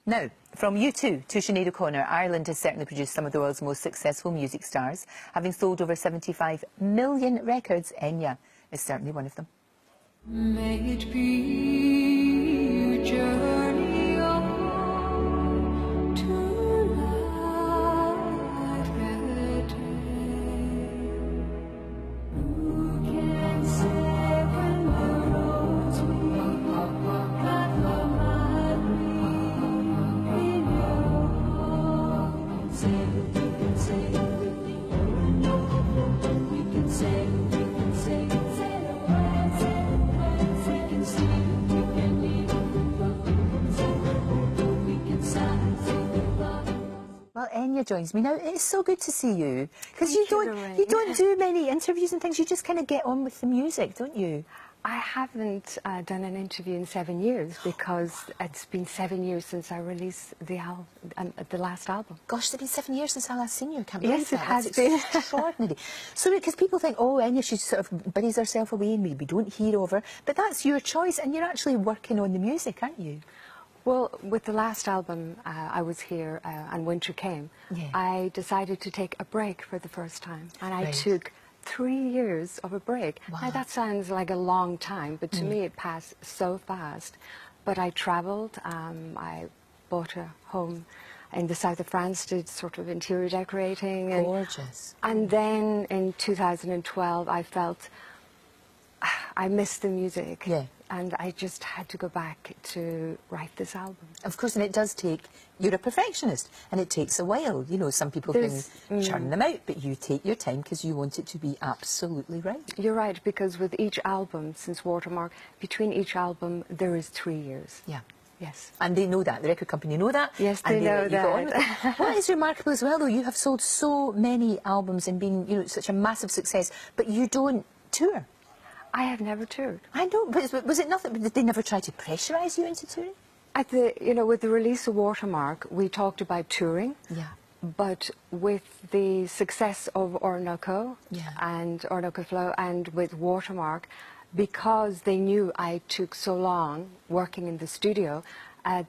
Now, from U2 to Sinead O'Connor, Ireland has certainly produced some of the world's most successful music stars. Having sold over 75 million records, Enya is certainly one of them. May it be a journey on to light the day. Who can say when the roads meet, that love might be in your heart? Say we can say everything you know. We can say, say the words, say the words. We can see, we can leave, we can sigh, say goodbye. Well, Enya joins me now. It's so good to see you because Thank you you, don't Lorraine. you don't do many interviews and things. You just kind of get on with the music, don't you? I haven't done an interview in 7 years because it's been 7 years since I released the last album. Gosh, it's been 7 years since I last seen you. I can't believe Yes, that. it has That's been. extraordinary. So, because people think, oh, Enya, she sort of buries herself away and we don't hear of her. But that's your choice, and you're actually working on the music, aren't you? Well, with the last album, I was here and winter came. Yeah. I decided to take a break for the first time, and I Right. took 3 years of a break. Wow. Now that sounds like a long time, but to me it passed so fast. But I travelled, I bought a home in the south of France, did sort of interior decorating. Gorgeous. And then in 2012 I felt I missed the music. Yeah. And I just had to go back to write this album. Of course, and it does take, you're a perfectionist, and it takes a while. You know, some people can churn them out, but you take your time because you want it to be absolutely right. You're right, because with each album, since Watermark, between each album, there is 3 years. Yeah. Yes. And they know that, the record company know that. Yes, and they know let you go on with that. it. What is remarkable as well, though, you have sold so many albums and been, you know, such a massive success, but you don't tour. I have never toured. I know, but was it nothing? Did they never try to pressurise you into touring? At the, you know, with the release of Watermark, we talked about touring. Yeah. But with the success of Orinoco Yeah. and Orinoco Flow, and with Watermark, because they knew I took so long working in the studio,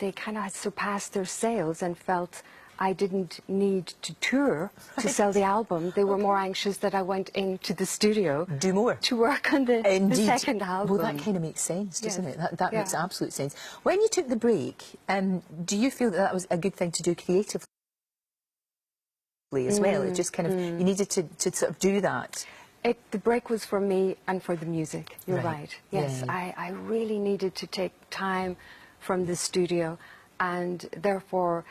they kind of had surpassed their sales and felt I didn't need to tour to sell the album. They were more anxious that I went into the studio Do more. to work on the second album. Well, that kind of makes sense, doesn't Yes. it? That Yeah. makes absolute sense. When you took the break, do you feel that that was a good thing to do creatively as well? It just kind of, you needed to sort of do that. The break was for me and for the music. You're Right. right. Yes, Yeah. I really needed to take time from the studio, and therefore,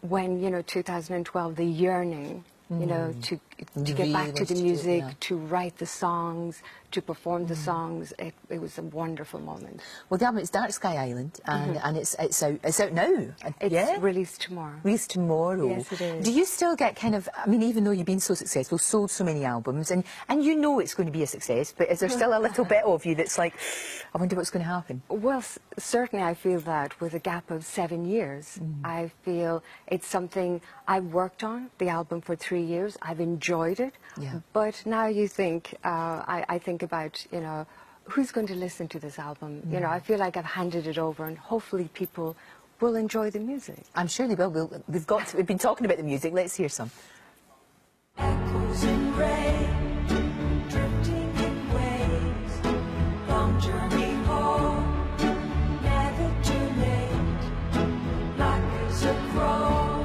when, you know, 2012, the yearning, you know, to get back to the music, to write the songs, to perform the songs, it was a wonderful moment. Well, the album is Dark Sky Island, and it's out now. It's released tomorrow. Released tomorrow. Yes, it is. Do you still get kind of, I mean, even though you've been so successful, sold so many albums, and you know it's going to be a success, but is there still a little bit of you that's like, I wonder what's going to happen? Well, certainly I feel that with a gap of 7 years, I feel it's something I've worked on, the album, for 3 years. I've enjoyed it. Yeah. But now you think, I think about, you know, who's going to listen to this album? You know, I feel like I've handed it over, and hopefully people will enjoy the music. I'm sure they will. We've been talking about the music. Let's hear some. Echoes in rain, drifting in waves, long journey home, never too late. Black as a crow,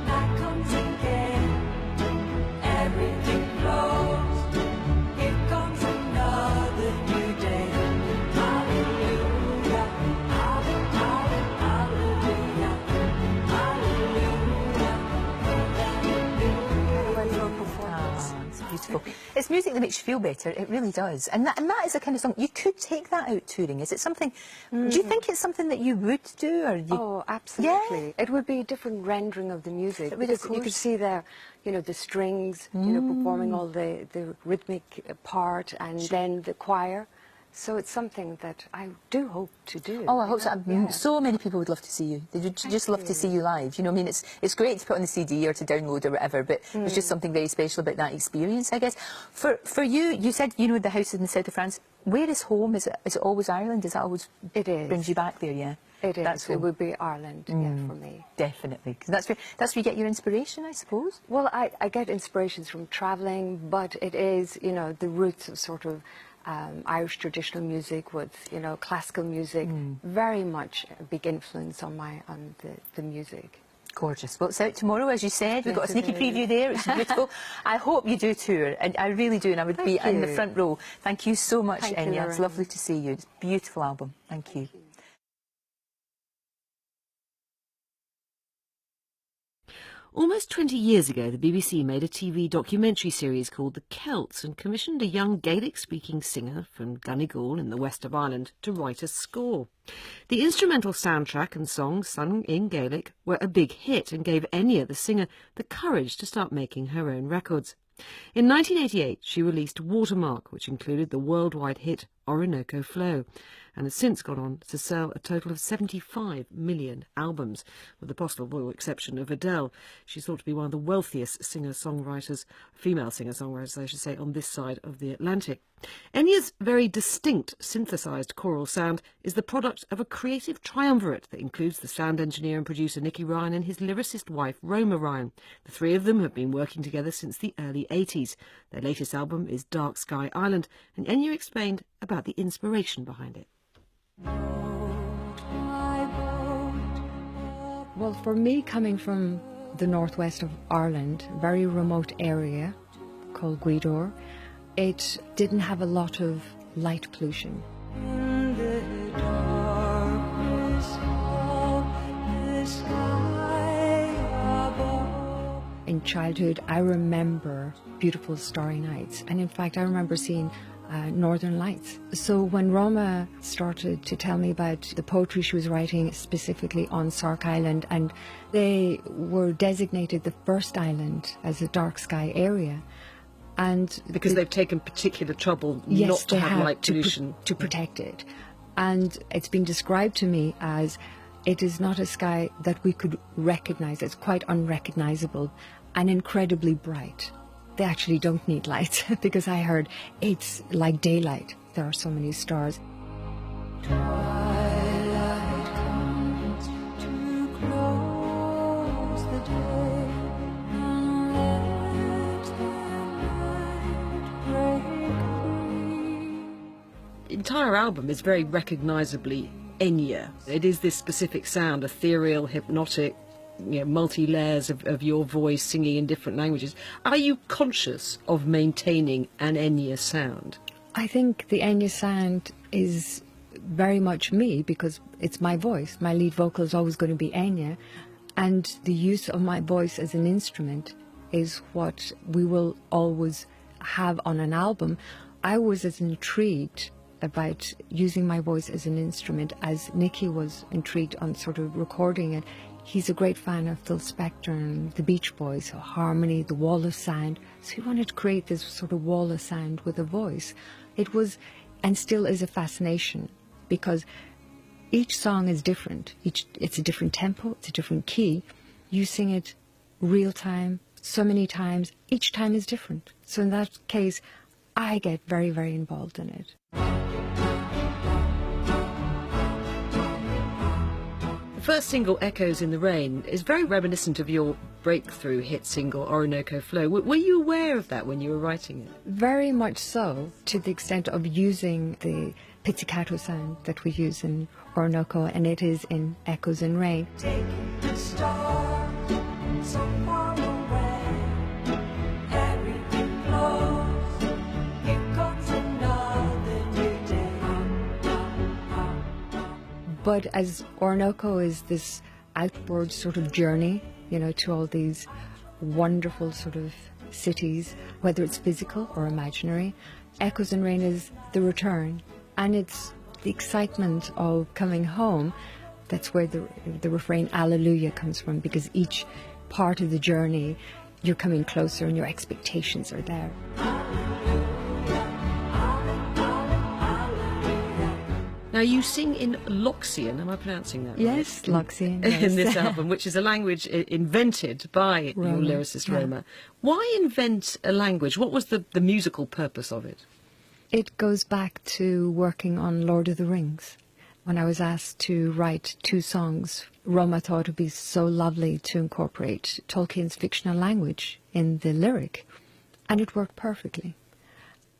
night comes again, everything flows, here comes another new day. Hallelujah, hallelujah, hallelujah, It's beautiful. It's music that makes you feel better. It really does. And that is the kind of song, you could take that out touring. Is it something, do you think it's something that you would do? Or you... Oh, absolutely. Yeah. It would be a different rendering of the music. It would, Because of you could course. see there, you know, the strings, you know, performing all the rhythmic part, and then the choir. So it's something that I do hope to do. Oh, I hope so. Yeah. So many people would love to see you. They would just love to see you live. You know, I mean, it's great to put on the CD or to download or whatever, but there's just something very special about that experience, I guess. For you, you said, you know, the house is in the south of France. Where is home? Is it always Ireland? Is that always It is. brings you back there? Yeah. It is. That's It home. would be Ireland, yeah, for me. Definitely. 'Cause that's where you get your inspiration, I suppose. Well, I get inspirations from travelling, but it is, you know, the roots of sort of Irish traditional music with, you know, classical music, very much a big influence on the music. Gorgeous. Well, it's out tomorrow, as you said. We've got a Yes, it sneaky is. preview there. It's beautiful. I hope you do tour, and I really do, and I would be Thank in the you. front row. Thank you so much, Thank you, Enya. It's Lorraine. lovely to see you. It's a beautiful album. Thank you. Almost 20 years ago, the BBC made a TV documentary series called The Celts and commissioned a young Gaelic-speaking singer from Donegal in the west of Ireland to write a score. The instrumental soundtrack and songs sung in Gaelic were a big hit and gave Enya, the singer, the courage to start making her own records. In 1988, she released Watermark, which included the worldwide hit Orinoco Flow, and has since gone on to sell a total of 75 million albums, with the possible exception of Adele. She's thought to be one of the wealthiest singer-songwriters, female singer-songwriters, I should say, on this side of the Atlantic. Enya's very distinct synthesised choral sound is the product of a creative triumvirate that includes the sound engineer and producer Nicky Ryan and his lyricist wife Roma Ryan. The three of them have been working together since the early 80s. Their latest album is Dark Sky Island, and Enya explained about the inspiration behind it. Well, for me, coming from the northwest of Ireland, a very remote area called Gweedore, it didn't have a lot of light pollution. In the darkness of the sky above. In childhood, I remember beautiful starry nights, and in fact, I remember seeing Northern Lights. So when Roma started to tell me about the poetry she was writing specifically on Sark Island, and they were designated the first island as a dark sky area, and Because they've taken particular trouble yes, not to they have light to pollution. to protect it, and it's been described to me as it is not a sky that we could recognise. It's quite unrecognisable and incredibly bright. They actually don't need lights because I heard it's like daylight. There are so many stars. Twilight comes to close the day and let the night break free. The entire album is very recognisably Enya. It is this specific sound, ethereal, hypnotic, multi-layers of your voice singing in different languages. Are you conscious of maintaining an Enya sound? I think the Enya sound is very much me because it's my voice. My lead vocal is always going to be Enya, and the use of my voice as an instrument is what we will always have on an album. I was as intrigued about using my voice as an instrument as Nicky was intrigued on sort of recording it. He's a great fan of Phil Spector and the Beach Boys, so harmony, the wall of sound. So he wanted to create this sort of wall of sound with a voice. It was, and still is, a fascination because each song is different. It's a different tempo, it's a different key. You sing it real time, so many times. Each time is different. So in that case, I get very, very involved in it. The first single, Echoes in the Rain, is very reminiscent of your breakthrough hit single, Orinoco Flow. Were you aware of that when you were writing it? Very much so, to the extent of using the pizzicato sound that we use in Orinoco, and it is in Echoes in Rain. Taking the stars so far away, everything flows. Here comes another new day. But as Orinoco is this outward sort of journey, to all these wonderful sort of cities, whether it's physical or imaginary, Echoes in Rain is the return. And it's the excitement of coming home. That's where the refrain Alleluia comes from, because each part of the journey, you're coming closer and your expectations are there. Now, you sing in Loxian, am I pronouncing that right? Yes, Loxian, yes. In this album, which is a language invented by Roma, your lyricist, yeah. Roma. Why invent a language? What was the musical purpose of it? It goes back to working on Lord of the Rings. When I was asked to write 2 songs, Roma thought it would be so lovely to incorporate Tolkien's fictional language in the lyric, and it worked perfectly.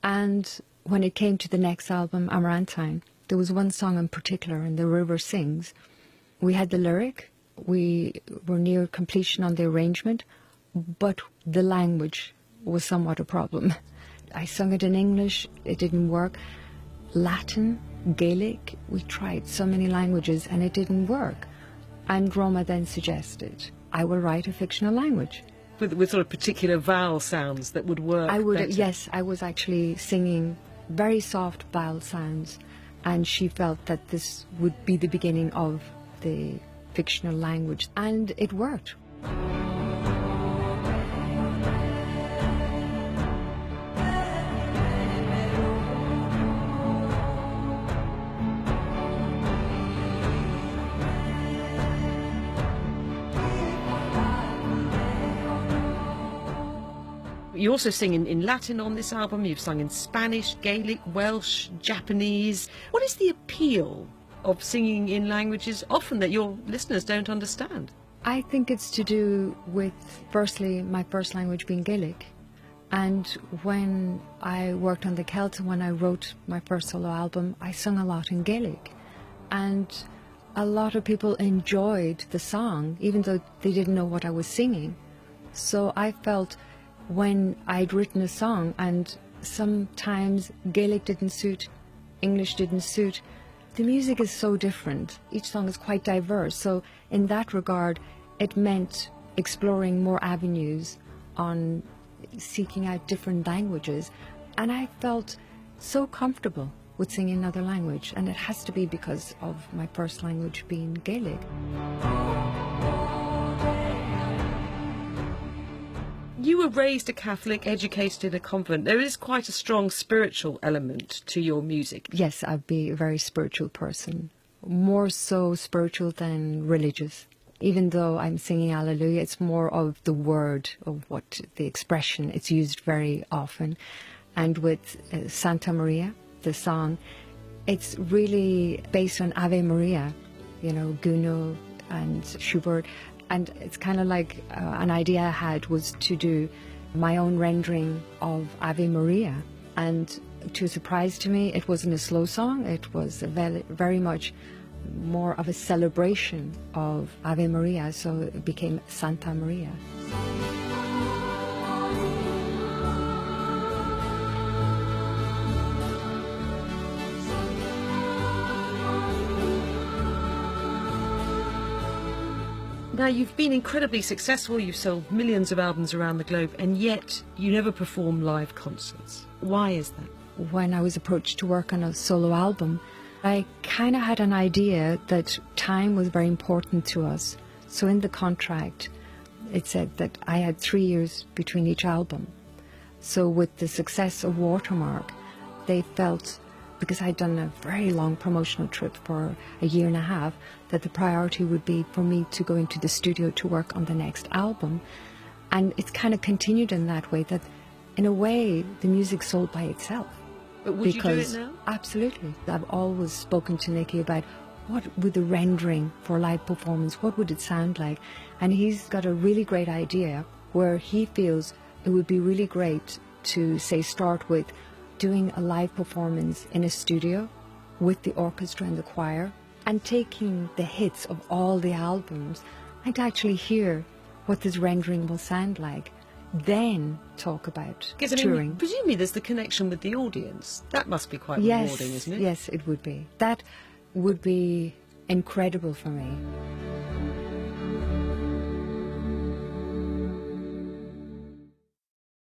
And when it came to the next album, Amarantine, there was one song in particular, and The River Sings. We had the lyric, we were near completion on the arrangement, but the language was somewhat a problem. I sung it in English, it didn't work. Latin, Gaelic, we tried so many languages and it didn't work. And Roma then suggested, I will write a fictional language. With sort of particular vowel sounds that would work better. Yes, I was actually singing very soft vowel sounds, and she felt that this would be the beginning of the fictional language, and it worked. You also sing in Latin on this album, you've sung in Spanish, Gaelic, Welsh, Japanese. What is the appeal of singing in languages often that your listeners don't understand? I think it's to do with, firstly, my first language being Gaelic. And when I worked on the Celts and when I wrote my first solo album, I sung a lot in Gaelic. And a lot of people enjoyed the song, even though they didn't know what I was singing. So I felt when I'd written a song and sometimes Gaelic didn't suit, English didn't suit, the music is so different. Each song is quite diverse. So in that regard, it meant exploring more avenues on seeking out different languages. And I felt so comfortable with singing another language. And it has to be because of my first language being Gaelic. You were raised a Catholic, educated in a convent. There is quite a strong spiritual element to your music. Yes, I'd be a very spiritual person, more so spiritual than religious. Even though I'm singing Alleluia, it's more of the word, of what the expression, it's used very often. And with Santa Maria, the song, it's really based on Ave Maria, you know, Gounod and Schubert. And it's kind of like an idea I had was to do my own rendering of Ave Maria. And to a surprise to me, it wasn't a slow song. It was very much more of a celebration of Ave Maria. So it became Santa Maria. Now, you've been incredibly successful, you've sold millions of albums around the globe, and yet you never perform live concerts. Why is that? When I was approached to work on a solo album, I kind of had an idea that time was very important to us. So in the contract, it said that I had 3 years between each album. So with the success of Watermark, they felt, because I'd done a very long promotional trip for a year and a half, that the priority would be for me to go into the studio to work on the next album. And it's kind of continued in that way, that in a way the music sold by itself. But would you do it now? Absolutely. I've always spoken to Nicky about what would the rendering for a live performance, what would it sound like? And he's got a really great idea where he feels it would be really great to, say, start with doing a live performance in a studio with the orchestra and the choir and taking the hits of all the albums and actually hear what this rendering will sound like, then talk about touring. Presumably there's the connection with the audience. That must be quite rewarding, isn't it? Yes, it would be. That would be incredible for me.